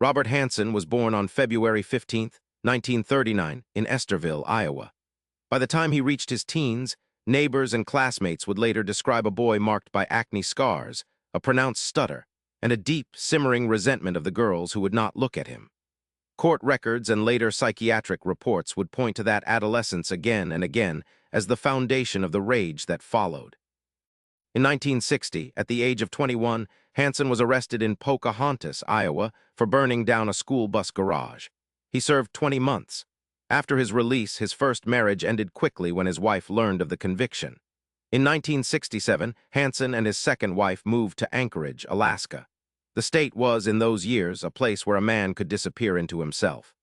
Robert Hansen was born on February 15, 1939, in Esterville, Iowa. By the time he reached his teens, neighbors and classmates would later describe a boy marked by acne scars, a pronounced stutter, and a deep, simmering resentment of the girls who would not look at him. Court records and later psychiatric reports would point to that adolescence again and again as the foundation of the rage that followed. In 1960, at the age of 21, Hansen was arrested in Pocahontas, Iowa, for burning down a school bus garage. He served 20 months. After his release, his first marriage ended quickly when his wife learned of the conviction. In 1967, Hansen and his second wife moved to Anchorage, Alaska. The state was, in those years, a place where a man could disappear into himself.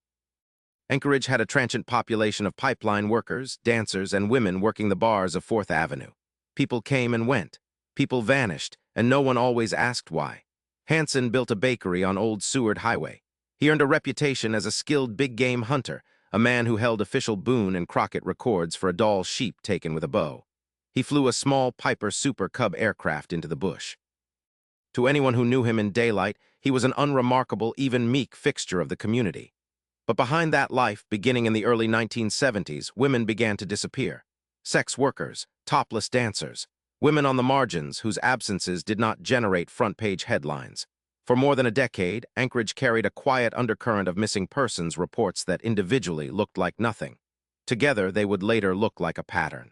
Anchorage had a transient population of pipeline workers, dancers, and women working the bars of 4th Avenue. People came and went. People vanished, and no one always asked why. Hansen built a bakery on Old Seward Highway. He earned a reputation as a skilled big-game hunter, a man who held official Boone and Crockett records for a Dall sheep taken with a bow. He flew a small Piper Super Cub aircraft into the bush. To anyone who knew him in daylight, he was an unremarkable, even meek fixture of the community. But behind that life, beginning in the early 1970s, women began to disappear. Sex workers, topless dancers, women on the margins whose absences did not generate front-page headlines. For more than a decade, Anchorage carried a quiet undercurrent of missing persons reports that individually looked like nothing. Together, they would later look like a pattern.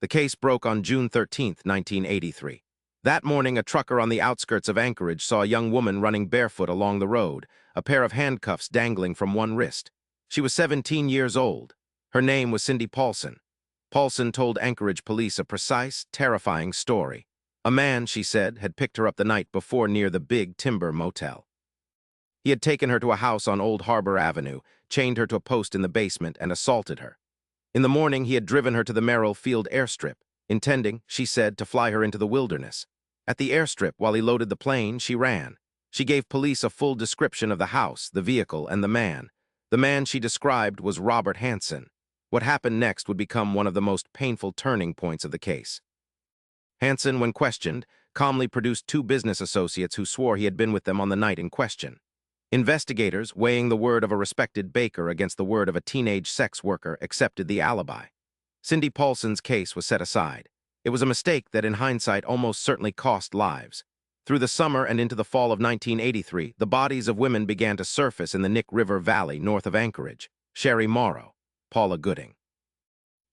The case broke on June 13, 1983. That morning, a trucker on the outskirts of Anchorage saw a young woman running barefoot along the road, a pair of handcuffs dangling from one wrist. She was 17 years old. Her name was Cindy Paulson. Paulson told Anchorage police a precise, terrifying story. A man, she said, had picked her up the night before near the Big Timber Motel. He had taken her to a house on Old Harbor Avenue, chained her to a post in the basement, and assaulted her. In the morning, he had driven her to the Merrill Field airstrip, intending, she said, to fly her into the wilderness. At the airstrip, while he loaded the plane, she ran. She gave police a full description of the house, the vehicle, and the man. The man she described was Robert Hansen. What happened next would become one of the most painful turning points of the case. Hansen, when questioned, calmly produced 2 business associates who swore he had been with them on the night in question. Investigators, weighing the word of a respected baker against the word of a teenage sex worker, accepted the alibi. Cindy Paulson's case was set aside. It was a mistake that, in hindsight, almost certainly cost lives. Through the summer and into the fall of 1983, the bodies of women began to surface in the Nick River Valley north of Anchorage. Sherry Morrow, Paula Gooding.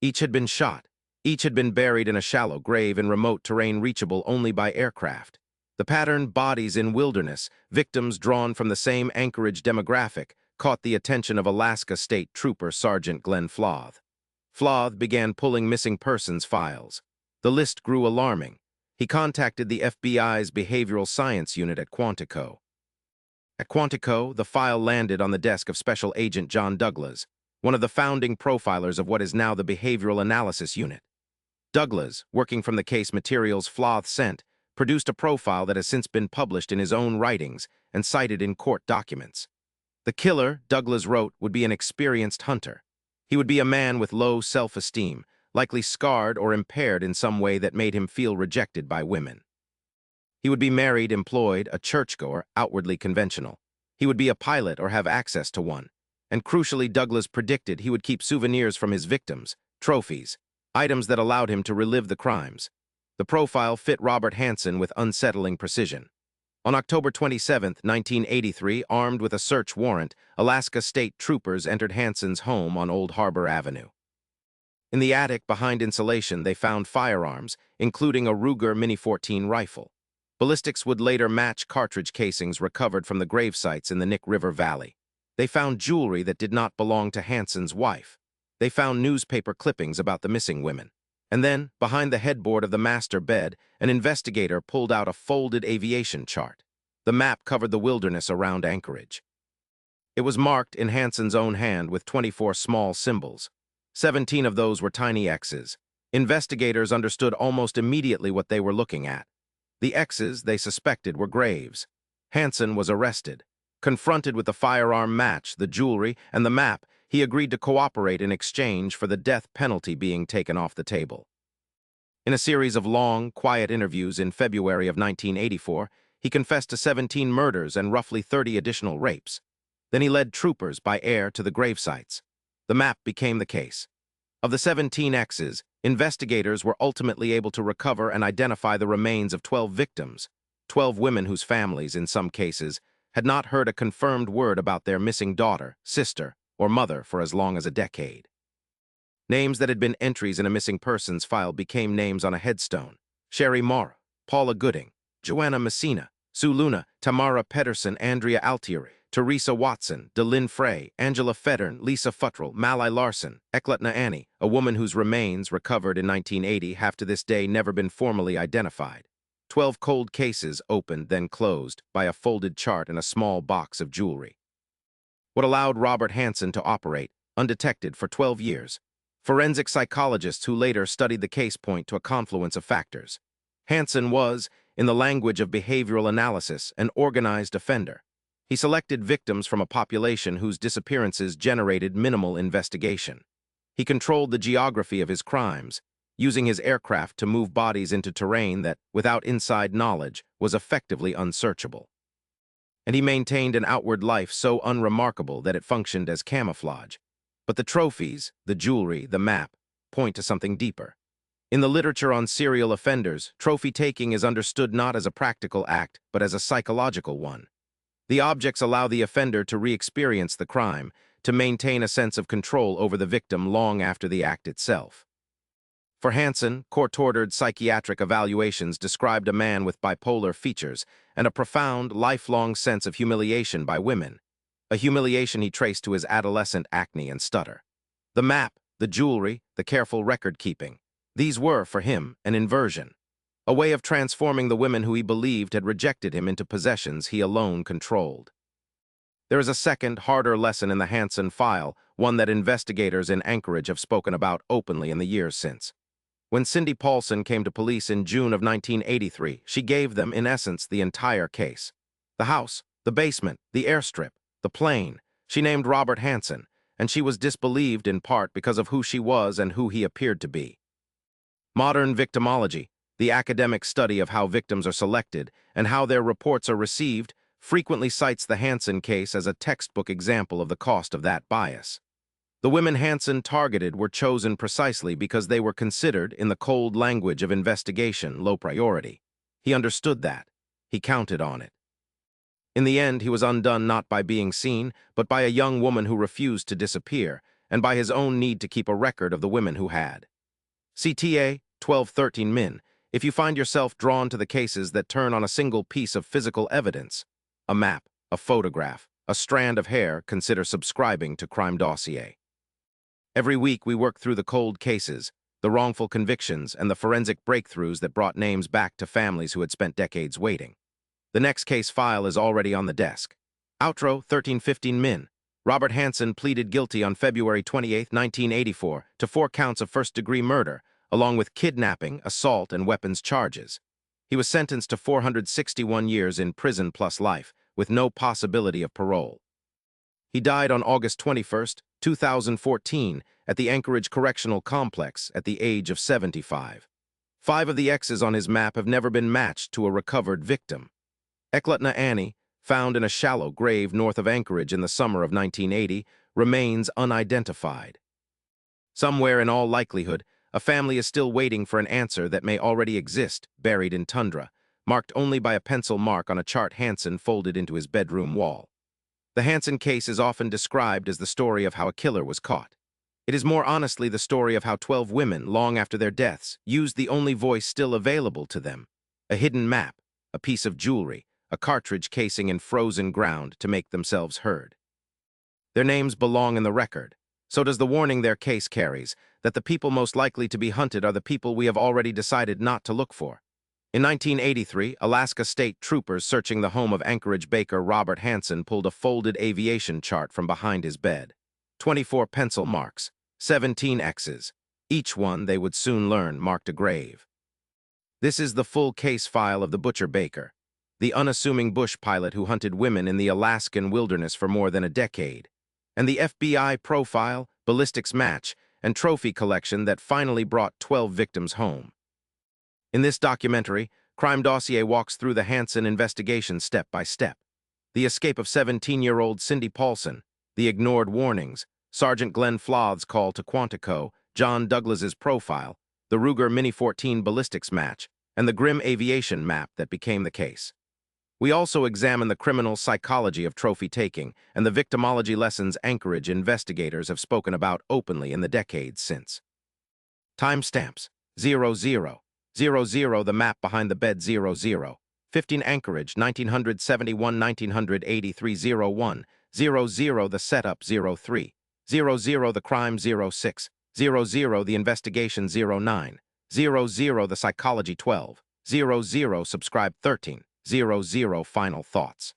Each had been shot. Each had been buried in a shallow grave in remote terrain reachable only by aircraft. The pattern, bodies in wilderness, victims drawn from the same Anchorage demographic, caught the attention of Alaska State Trooper Sergeant Glenn Floth. Floth began pulling missing persons files. The list grew alarming. He contacted the FBI's Behavioral Science Unit at Quantico. At Quantico, the file landed on the desk of Special Agent John Douglas, one of the founding profilers of what is now the Behavioral Analysis Unit. Douglas, working from the case materials Floth sent, produced a profile that has since been published in his own writings and cited in court documents. The killer, Douglas wrote, would be an experienced hunter. He would be a man with low self-esteem, likely scarred or impaired in some way that made him feel rejected by women. He would be married, employed, a churchgoer, outwardly conventional. He would be a pilot or have access to one. And crucially, Douglas predicted he would keep souvenirs from his victims, trophies, items that allowed him to relive the crimes. The profile fit Robert Hansen with unsettling precision. On October 27, 1983, armed with a search warrant, Alaska State Troopers entered Hansen's home on Old Harbor Avenue. In the attic behind insulation, they found firearms, including a Ruger Mini-14 rifle. Ballistics would later match cartridge casings recovered from the grave sites in the Nick River Valley. They found jewelry that did not belong to Hansen's wife. They found newspaper clippings about the missing women. And then, behind the headboard of the master bed, an investigator pulled out a folded aviation chart. The map covered the wilderness around Anchorage. It was marked in Hansen's own hand with 24 small symbols. 17 of those were tiny X's. Investigators understood almost immediately what they were looking at. The X's, they suspected, were graves. Hansen was arrested. Confronted with the firearm match, the jewelry, and the map, he agreed to cooperate in exchange for the death penalty being taken off the table. In a series of long, quiet interviews in February of 1984, He confessed to 17 murders and roughly 30 additional rapes. Then he led troopers by air to the grave sites. The map became the case. Of the 17 X's, investigators were ultimately able to recover and identify the remains of 12 victims, 12 women whose families, in some cases, had not heard a confirmed word about their missing daughter, sister, or mother for as long as a decade. Names that had been entries in a missing persons file became names on a headstone. Sherry Mara, Paula Gooding, Joanna Messina, Sue Luna, Tamara Pedersen, Andrea Altieri, Teresa Watson, DeLynn Frey, Angela Feddern, Lisa Futtrell, Malai Larson, Eklatna Annie, a woman whose remains, recovered in 1980, have to this day never been formally identified. 12 cold cases opened, then closed, by a folded chart and a small box of jewelry. What allowed Robert Hansen to operate, undetected, for 12 years? Forensic psychologists who later studied the case point to a confluence of factors. Hansen was, in the language of behavioral analysis, an organized offender. He selected victims from a population whose disappearances generated minimal investigation. He controlled the geography of his crimes, using his aircraft to move bodies into terrain that, without inside knowledge, was effectively unsearchable. And he maintained an outward life so unremarkable that it functioned as camouflage. But the trophies, the jewelry, the map, point to something deeper. In the literature on serial offenders, trophy-taking is understood not as a practical act, but as a psychological one. The objects allow the offender to re-experience the crime, to maintain a sense of control over the victim long after the act itself. For Hansen, court-ordered psychiatric evaluations described a man with bipolar features and a profound, lifelong sense of humiliation by women, a humiliation he traced to his adolescent acne and stutter. The map, the jewelry, the careful record-keeping, these were, for him, an inversion, a way of transforming the women who he believed had rejected him into possessions he alone controlled. There is a second, harder lesson in the Hansen file, one that investigators in Anchorage have spoken about openly in the years since. When Cindy Paulson came to police in June of 1983, she gave them, in essence, the entire case. The house, the basement, the airstrip, the plane. She named Robert Hansen, and she was disbelieved in part because of who she was and who he appeared to be. Modern victimology, the academic study of how victims are selected and how their reports are received, frequently cites the Hansen case as a textbook example of the cost of that bias. The women Hansen targeted were chosen precisely because they were considered, in the cold language of investigation, low priority. He understood that. He counted on it. In the end, he was undone not by being seen, but by a young woman who refused to disappear, and by his own need to keep a record of the women who had. CTA 1213 Min. If you find yourself drawn to the cases that turn on a single piece of physical evidence, a map, a photograph, a strand of hair, consider subscribing to CrimeDossier. Every week we work through the cold cases, the wrongful convictions, and the forensic breakthroughs that brought names back to families who had spent decades waiting. The next case file is already on the desk. Outro 1315 Min. Robert Hansen pleaded guilty on February 28, 1984, to 4 counts of first-degree murder, along with kidnapping, assault, and weapons charges. He was sentenced to 461 years in prison plus life, with no possibility of parole. He died on August 21, 2014, at the Anchorage Correctional Complex at the age of 75. 5 of the X's on his map have never been matched to a recovered victim. Eklatna Annie, found in a shallow grave north of Anchorage in the summer of 1980, remains unidentified. Somewhere, in all likelihood, a family is still waiting for an answer that may already exist, buried in tundra, marked only by a pencil mark on a chart Hansen folded into his bedroom wall. The Hansen case is often described as the story of how a killer was caught. It is more honestly the story of how 12 women, long after their deaths, used the only voice still available to them, a hidden map, a piece of jewelry, a cartridge casing in frozen ground to make themselves heard. Their names belong in the record. So does the warning their case carries, that the people most likely to be hunted are the people we have already decided not to look for. In 1983, Alaska State troopers searching the home of Anchorage baker Robert Hansen pulled a folded aviation chart from behind his bed. 24 pencil marks, 17 X's. Each one, they would soon learn, marked a grave. This is the full case file of the butcher baker, the unassuming bush pilot who hunted women in the Alaskan wilderness for more than a decade, and the FBI profile, ballistics match, and trophy collection that finally brought 12 victims home. In this documentary, CrimeDossier walks through the Hansen investigation step by step. The escape of 17-year-old Cindy Paulson, the ignored warnings, Sergeant Glenn Floth's call to Quantico, John Douglas's profile, the Ruger Mini-14 ballistics match, and the grim aviation map that became the case. We also examine the criminal psychology of trophy taking and the victimology lessons Anchorage investigators have spoken about openly in the decades since. Timestamps: 0000, the map behind the bed 00, 15 Anchorage, 1971-1983 01, 00 the setup 03, 00 the crime 06, 00 the investigation 09, 00 the psychology 12, 00 subscribe 13, 00 final thoughts.